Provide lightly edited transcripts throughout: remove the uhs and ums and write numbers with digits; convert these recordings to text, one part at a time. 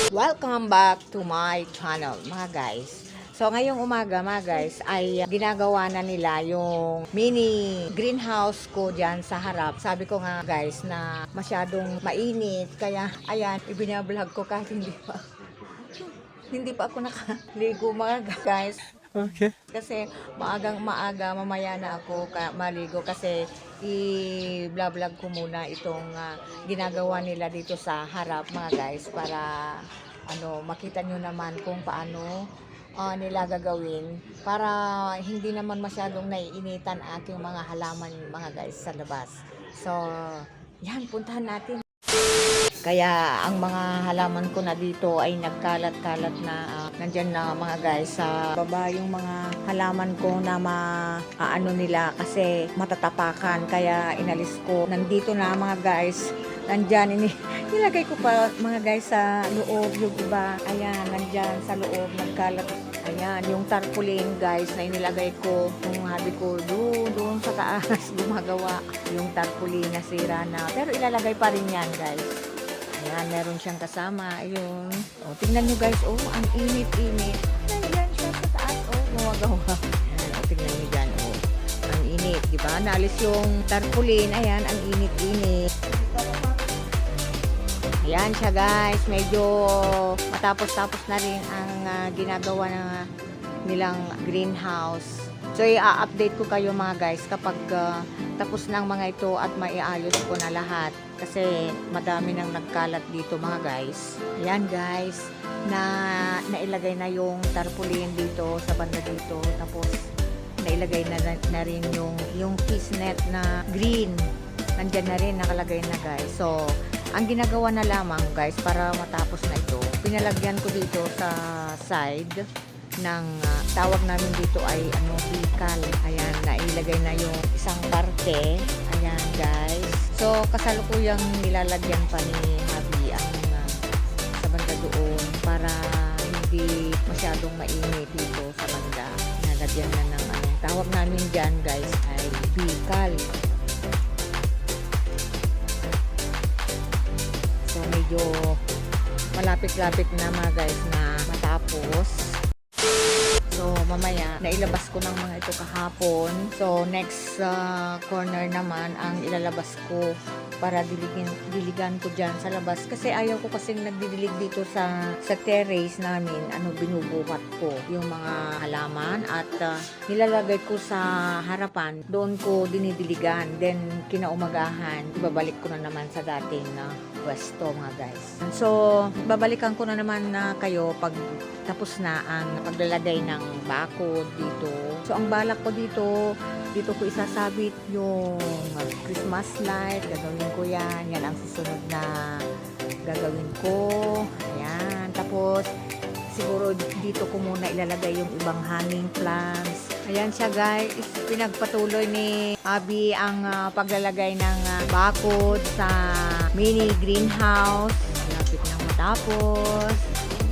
Welcome back to my channel mga guys. So ngayong umaga mga guys ay ginagawa na nila yung mini greenhouse ko dyan sa harap. Sabi ko nga guys na masyadong mainit kaya ayan ibinablog ko kahit hindi pa ako nakaligo mga guys. Okay. Kasi maaga mamaya na ako maligo kasi i-vlog ko muna itong ginagawa nila dito sa harap mga guys para makita nyo naman kung paano nila gagawin para hindi naman masyadong naiinitan aking mga halaman mga guys sa labas. So yan, puntahan natin. Kaya ang mga halaman ko na dito ay nagkalat-kalat na nandyan na mga guys sa baba yung mga halaman ko na maano nila kasi matatapakan kaya inalis ko. Nandito na mga guys, nandyan nilagay ko pa mga guys sa loob yung iba. Ayan, nandyan sa loob nagkalat. Ayan, yung tarpaulin guys na inilagay ko, yung habi ko doon sa taas gumagawa yung tarpaulin na sira na. Pero ilalagay pa rin yan guys. Ayan, meron siyang kasama. Ayun. O, tingnan nyo guys. Oh, ang init-init. Nandiyan siya sa taas. Oh, gumagawa. Ayan, o, tingnan nyo dyan. Oh, ang init. Diba? Naalis yung tarpaulin. Ayan, ang init-init. Ayan siya guys. Medyo matapos-tapos na rin ang ginagawa na nilang greenhouse. So, i-update ko kayo mga guys kapag tapos na ang mga ito at maiayos ko na lahat. Kasi madami nang nagkalat dito mga guys. Ayan guys, nailagay na yung tarpaulin dito sa banda dito. Tapos nailagay na rin yung piece net na green. Nandyan na rin, nakalagay na guys. So, ang ginagawa na lamang guys para matapos na ito, pinalagyan ko dito sa side ng tawag namin dito ay bikal. Ayan, nailagay na yung isang parte. Ayan guys. So, kasalukuyang nilalagyan pa ni Habi ang sa banda doon para hindi masyadong mainit dito sa banda. Nalagyan na ng tawag namin dyan guys ay bikal. So, medyo malapit-lapit na mga guys na matapos. So, mamaya, nailabas ko ng mga ito kahapon. So, next corner naman ang ilalabas ko para diligan ko dyan sa labas. Kasi ayaw ko kasing nagdidilig dito sa terrace namin. Binubuhat ko yung mga halaman at nilalagay ko sa harapan. Doon ko dinidiligan. Then, kinaumagahan, ibabalik ko na naman sa dating pwesto mga guys. So, babalikan ko na naman kayo pag tapos na ang paglalagay ng bakod dito. So, ang balak ko dito ko isasabit yung Christmas light. Gagawin ko yan. Yan ang susunod na gagawin ko. Ayan. Tapos, siguro dito ko muna ilalagay yung ibang hanging plants. Ayan siya guys. Pinagpatuloy ni Abby ang paglalagay ng bakod sa mini greenhouse. Malapit nang matapos.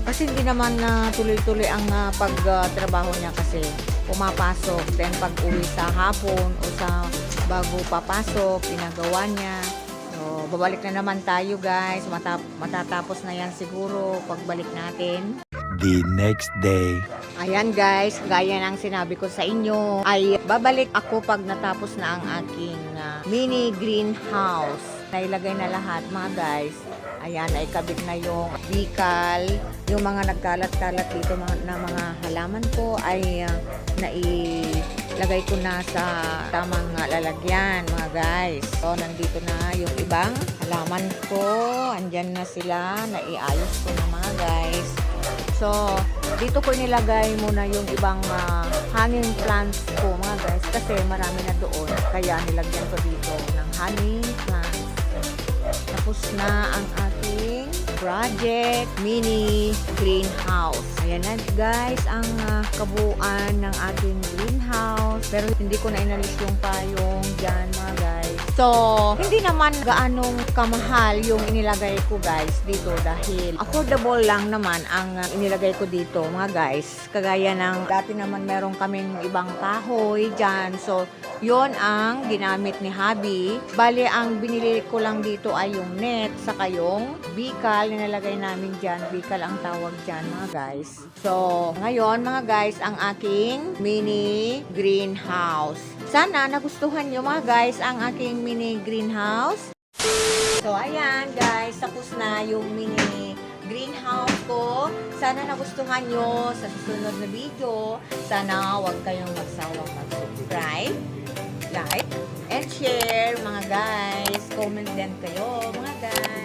Kasi hindi naman tuloy-tuloy ang pagtrabaho niya kasi pumapasok. Then pag uwi sa hapon o sa bago papasok, ginagawa niya. So, babalik na naman tayo guys. Matatapos na yan siguro pagbalik natin. The next day. Ayan guys, gaya ng sinabi ko sa inyo, ay babalik ako pag natapos na ang aking mini greenhouse. Nailagay na lahat mga guys. Ayan, ay kabit na yung bikal. Yung mga nagkalat-kalat dito na mga halaman ko ay nailagay ko na sa tamang lalagyan mga guys. So, nandito na yung ibang halaman ko. Andyan na sila. Naiayos ko na mga guys. So, dito ko nilagay muna yung ibang hanging plants ko mga guys. Kasi marami na doon. Kaya nilagyan ko dito ng hanging plants. Tapos na ang ating project mini greenhouse. Ayan na guys ang kabuuan ng ating greenhouse. Pero hindi ko na inalis yung payong dyan mga guys. So, hindi naman gaanong kamahal yung inilagay ko guys dito dahil affordable lang naman ang inilagay ko dito mga guys. Kagaya ng dati naman meron kaming ibang kahoy dyan. So, yon ang ginamit ni Habi. Bali, ang binili ko lang dito ay yung net saka yung bikal. Nilalagay namin dyan. Bikal ang tawag dyan mga guys. So, ngayon mga guys, ang aking mini greenhouse. Sana nagustuhan nyo mga guys ang aking mini greenhouse. So, ayan guys, tapos na yung mini greenhouse ko. Sana nagustuhan nyo sa susunod na video. Sana huwag kayong magsawang mag-subscribe, like, and share mga guys. Comment din kayo mga guys.